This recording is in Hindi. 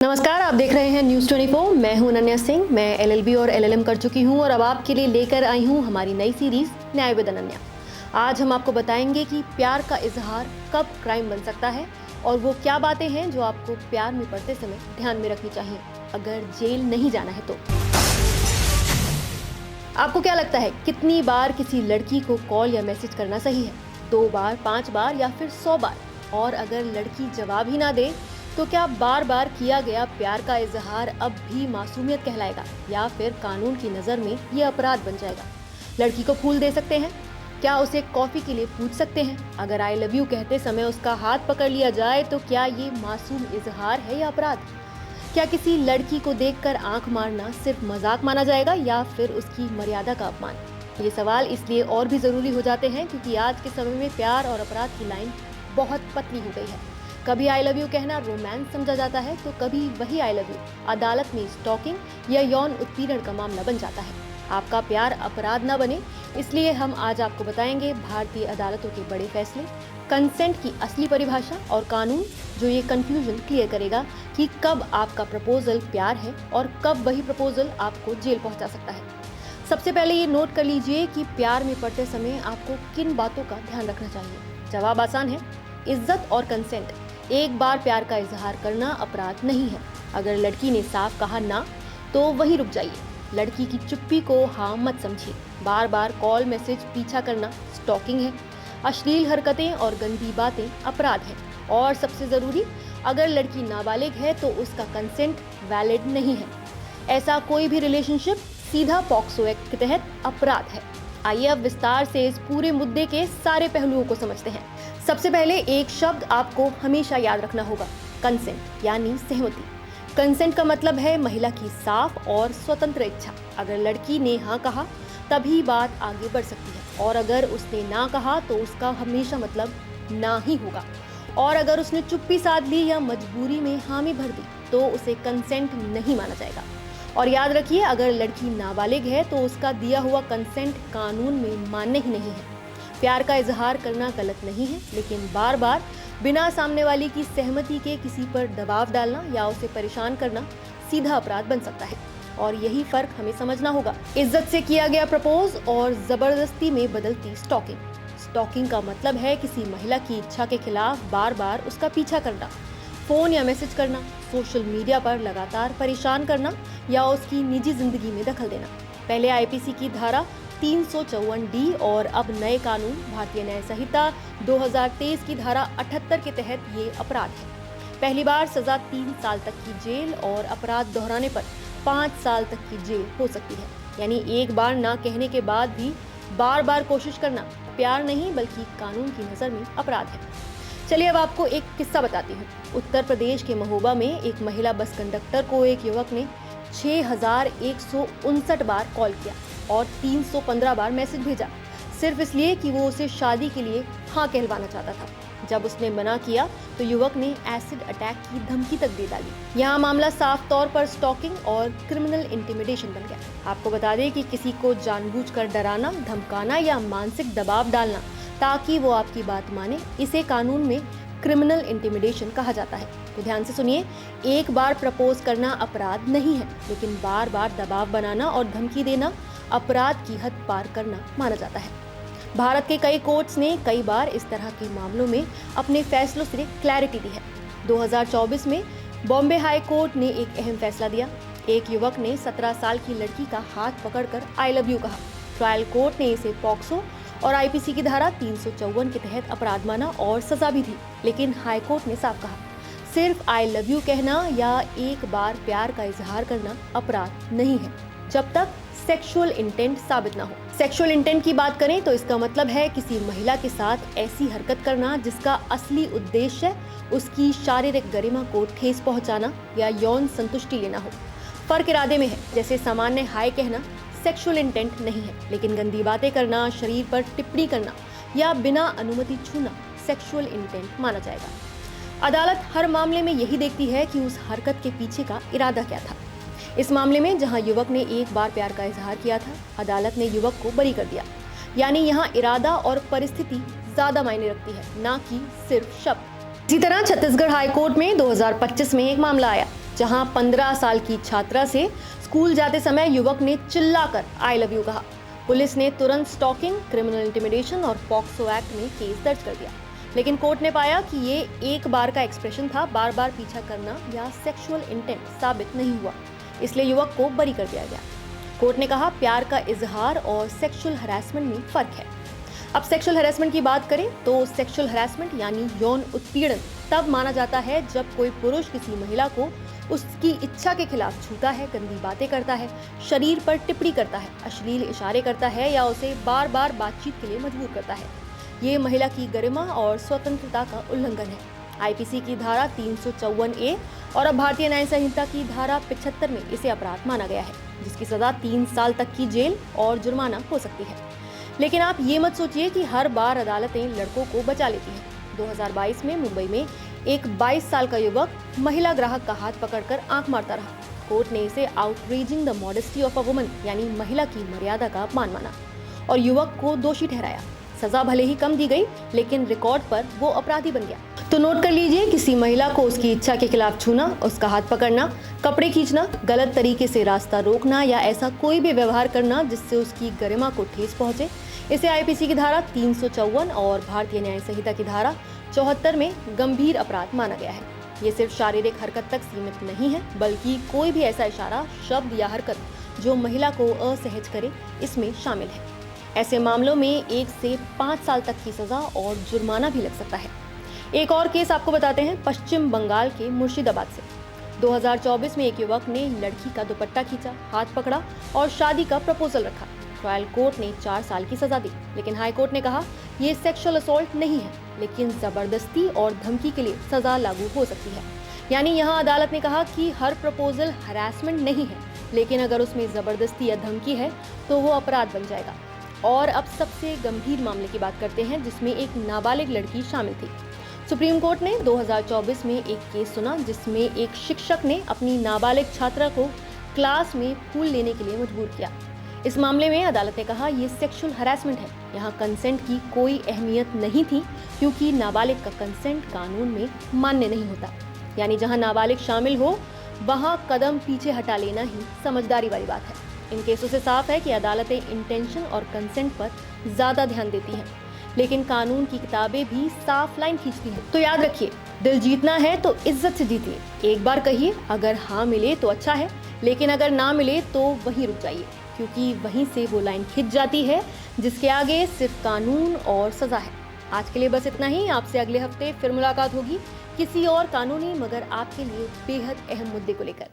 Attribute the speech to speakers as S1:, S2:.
S1: नमस्कार, आप देख रहे हैं न्यूज़ 24। मैं हूं अनन्या सिंह। मैं एलएलबी और एलएलएम कर चुकी हूं और अब आपके लिए लेकर आई हूं हमारी नई सीरीज न्याय विद अनन्या। आज हम आपको बताएंगे कि प्यार का इजहार कब क्राइम बन सकता है और वो क्या बातें हैं जो आपको प्यार में पड़ते समय ध्यान में रखनी चाहिए अगर जेल नहीं जाना है तो। आपको क्या लगता है, कितनी बार किसी लड़की को कॉल या मैसेज करना सही है? 2 बार, 5 बार या फिर 100 बार? और अगर लड़की जवाब ही ना दे तो क्या बार बार किया गया प्यार का इजहार अब भी मासूमियत कहलाएगा या फिर कानून की नज़र में ये अपराध बन जाएगा? लड़की को फूल दे सकते हैं? क्या उसे कॉफ़ी के लिए पूछ सकते हैं? अगर आई लव यू कहते समय उसका हाथ पकड़ लिया जाए तो क्या ये मासूम इजहार है या अपराध? क्या किसी लड़की को देखकर आंख मारना सिर्फ मजाक माना जाएगा या फिर उसकी मर्यादा का अपमान? ये सवाल इसलिए और भी ज़रूरी हो जाते हैं क्योंकि आज के समय में प्यार और अपराध की लाइन बहुत पतली हो गई है। कभी आई लव यू कहना रोमांस समझा जाता है तो कभी वही आई लव यू अदालत में स्टॉकिंग या यौन उत्पीड़न का मामला बन जाता है। आपका प्यार अपराध न बने इसलिए हम आज आपको बताएंगे भारतीय अदालतों के बड़े फैसले, कंसेंट की असली परिभाषा और कानून जो ये कंफ्यूजन क्लियर करेगा कि कब आपका प्रपोजल प्यार है और कब वही प्रपोजल आपको जेल पहुंचा सकता है। सबसे पहले ये नोट कर लीजिए कि प्यार में पड़ते समय आपको किन बातों का ध्यान रखना चाहिए। जवाब आसान है, इज्जत और कंसेंट। एक बार प्यार का इजहार करना अपराध नहीं है। अगर लड़की ने साफ कहा ना तो वहीं रुक जाइए। लड़की की चुप्पी को हाँ मत समझिए। बार बार कॉल मैसेज पीछा करना स्टॉकिंग है। अश्लील हरकतें और गंदी बातें अपराध है। और सबसे ज़रूरी, अगर लड़की नाबालिग है तो उसका कंसेंट वैलिड नहीं है। ऐसा कोई भी रिलेशनशिप सीधा पॉक्सो एक्ट के तहत अपराध है। आइए अब विस्तार से इस पूरे मुद्दे के सारे पहलुओं को समझते हैं। सबसे पहले एक शब्द आपको हमेशा याद रखना होगा, कंसेंट यानी सहमति। कंसेंट का मतलब है महिला की साफ और स्वतंत्र इच्छा। अगर लड़की ने हाँ कहा तभी बात आगे बढ़ सकती है और अगर उसने ना कहा तो उसका हमेशा मतलब ना ही होगा। और अगर उसने चुप्पी साध ली या मजबूरी में हामी भर दी तो उसे कंसेंट नहीं माना जाएगा। और याद रखिए, अगर लड़की नाबालिग है तो उसका दिया हुआ कंसेंट कानून में मान्य ही नहीं है। प्यार का इजहार करना गलत नहीं है, लेकिन बार बार बिना सामने वाली की सहमति के किसी पर दबाव डालना या उसे परेशान करना सीधा अपराध बन सकता है। और यही फर्क हमें समझना होगा, इज्जत से किया गया प्रपोज और जबरदस्ती में बदलती स्टॉकिंग। स्टॉकिंग का मतलब है किसी महिला की इच्छा के खिलाफ बार बार उसका पीछा करना, फोन या मैसेज करना, सोशल मीडिया पर लगातार परेशान करना या उसकी निजी जिंदगी में दखल देना। पहले आईपीसी की धारा 354D और अब नए कानून भारतीय न्याय संहिता 2023 की धारा 78 के तहत ये अपराध है। पहली बार सजा 3 साल तक की जेल और अपराध दोहराने पर 5 साल तक की जेल हो सकती है। यानी एक बार ना कहने के बाद भी बार बार कोशिश करना प्यार नहीं बल्कि कानून की नज़र में अपराध है। चलिए अब आपको एक किस्सा बताती हूँ। उत्तर प्रदेश के महोबा में एक महिला बस कंडक्टर को एक युवक ने 6159 बार कॉल किया और 315 बार मैसेज भेजा, सिर्फ इसलिए कि वो उसे शादी के लिए हाँ कहलवाना चाहता था। जब उसने मना किया तो युवक ने एसिड अटैक की धमकी तक दे डाली। यहाँ मामला साफ तौर पर स्टॉकिंग और क्रिमिनल इंटिमिडेशन बन गया। आपको बता दें कि किसी को जानबूझकर डराना, धमकाना या मानसिक दबाव डालना ताकि वो आपकी बात माने, इसे कानून में क्रिमिनल इंटिमिडेशन कहा जाता है। तो ध्यान से सुनिए, एक बार प्रपोज करना अपराध नहीं है, लेकिन बार बार दबाव बनाना और धमकी देना अपराध की हद पार करना माना जाता है। भारत के कई कोर्ट्स ने कई बार इस तरह के मामलों में अपने फैसलों से क्लैरिटी दी है। 2024 में बॉम्बे हाई कोर्ट ने एक अहम फैसला दिया। एक युवक ने 17 साल की लड़की का हाथ पकड़कर आई लव यू कहा। ट्रायल कोर्ट ने इसे पॉक्सो और आईपीसी की धारा 354 के तहत अपराध माना और सजा भी दी। लेकिन हाई कोर्ट ने साफ कहा, सिर्फ आई लव यू कहना या एक बार प्यार का इजहार करना अपराध नहीं है जब तक सेक्सुअल इंटेंट साबित ना हो। सेक्सुअल इंटेंट की बात करें तो इसका मतलब है किसी महिला के साथ ऐसी हरकत करना जिसका असली उद्देश्य उसकी शारीरिक गरिमा को ठेस पहुंचाना या यौन संतुष्टि लेना हो। फर्क इरादे में है। जैसे सामान्य हाय कहना सेक्सुअल इंटेंट नहीं है, लेकिन गंदी बातें करना, शरीर पर टिप्पणी करना या बिना अनुमति छूना सेक्सुअल इंटेंट माना जाएगा। अदालत हर मामले में यही देखती है कि उस हरकत के पीछे का इरादा क्या था। इस मामले में जहां युवक ने एक बार प्यार का इजहार किया था, अदालत ने युवक को बरी कर दिया। यानी यहां इरादा और परिस्थिति ज्यादा मायने रखती है, ना कि सिर्फ शब्द। इसी तरह छत्तीसगढ़ हाई कोर्ट में 2025 में एक मामला आया जहां 15 साल की छात्रा से स्कूल जाते समय युवक ने चिल्लाकर आई लव यू कहा। पुलिस ने तुरंत स्टॉकिंग, क्रिमिनल इंटिमिडेशन और पॉक्सो एक्ट में केस दर्ज कर दिया, लेकिन कोर्ट ने पाया कि ये एक बार का एक्सप्रेशन था, बार बार पीछा करना या सेक्सुअल इंटेंट साबित नहीं हुआ, इसलिए युवक को बरी कर दिया गया। कोर्ट ने कहा प्यार का इजहार और सेक्सुअल हरासमेंट में फर्क है। अब सेक्सुअल हरासमेंट की बात करें तो सेक्सुअल हरासमेंट यानी यौन उत्पीड़न तब माना जाता है जब कोई पुरुष किसी महिला को उसकी इच्छा के खिलाफ छूता है, गंदी बातें करता है, शरीर पर टिप्पणी करता है, अश्लील इशारे करता है या उसे बार बार बातचीत के लिए मजबूर करता है। ये महिला की गरिमा और स्वतंत्रता का उल्लंघन है। आईपीसी की धारा 354A और अब भारतीय न्याय संहिता की धारा 75 में इसे अपराध माना गया है, जिसकी सजा 3 साल तक की जेल और जुर्माना हो सकती है। लेकिन आप ये मत सोचिए कि हर बार अदालतें लड़कों को बचा लेती हैं। 2022 में मुंबई में एक 22 साल का युवक महिला ग्राहक का हाथ पकड़कर आंख मारता रहा। कोर्ट ने इसे आउटरीजिंग the modesty of a woman यानी महिला की मर्यादा का अपमान माना और युवक को दोषी ठहराया। सजा भले ही कम दी गई, लेकिन रिकॉर्ड पर वो अपराधी बन गया। तो नोट कर लीजिए, किसी महिला को उसकी इच्छा के खिलाफ छूना, उसका हाथ पकड़ना, कपड़े खींचना, गलत तरीके से रास्ता रोकना या ऐसा कोई भी व्यवहार करना जिससे उसकी गरिमा को ठेस पहुंचे, इसे आईपीसी की धारा 354 और भारतीय न्याय संहिता की धारा 74 में गंभीर अपराध माना गया है। ये सिर्फ शारीरिक हरकत तक सीमित नहीं है, बल्कि कोई भी ऐसा इशारा, शब्द या हरकत जो महिला को असहज करे, इसमें शामिल है। ऐसे मामलों में 1 से 5 साल तक की सजा और जुर्माना भी लग सकता है। एक और केस आपको बताते हैं पश्चिम बंगाल के मुर्शिदाबाद से। 2024 में एक युवक ने लड़की का दुपट्टा खींचा, हाथ पकड़ा और शादी का प्रपोजल रखा। ट्रायल कोर्ट ने 4 साल की सजा दी, लेकिन हाई कोर्ट ने कहा ये सेक्सुअल असॉल्ट नहीं है, लेकिन जबरदस्ती और धमकी के लिए सजा लागू हो सकती है। यानी यहाँ अदालत ने कहा कि हर प्रपोजल हरासमेंट नहीं है, लेकिन अगर उसमें जबरदस्ती या धमकी है तो वो अपराध बन जाएगा। और अब सबसे गंभीर मामले की बात करते हैं, जिसमें एक नाबालिग लड़की शामिल थी। सुप्रीम कोर्ट ने 2024 में एक केस सुना जिसमें एक शिक्षक ने अपनी नाबालिग छात्रा को क्लास में फूल लेने के लिए मजबूर किया। इस मामले में अदालत ने कहा ये सेक्सुअल हरासमेंट है। यहाँ कंसेंट की कोई अहमियत नहीं थी, क्योंकि नाबालिग का कंसेंट कानून में मान्य नहीं होता। यानी जहाँ नाबालिग शामिल हो वहाँ कदम पीछे हटा लेना ही समझदारी वाली बात है। इन केसों से साफ है कि अदालतें इंटेंशन और कंसेंट पर ज्यादा ध्यान देती हैं, लेकिन कानून की किताबें भी साफ लाइन खींचती हैं। तो याद रखिए, दिल जीतना है तो इज्जत से जीतिए। एक बार कहिए, अगर हाँ मिले तो अच्छा है, लेकिन अगर ना मिले तो वहीं रुक जाइए, क्योंकि वहीं से वो लाइन खिंच जाती है जिसके आगे सिर्फ कानून और सजा है। आज के लिए बस इतना ही। आपसे अगले हफ्ते फिर मुलाकात होगी किसी और कानूनी मगर आपके लिए बेहद अहम मुद्दे को लेकर।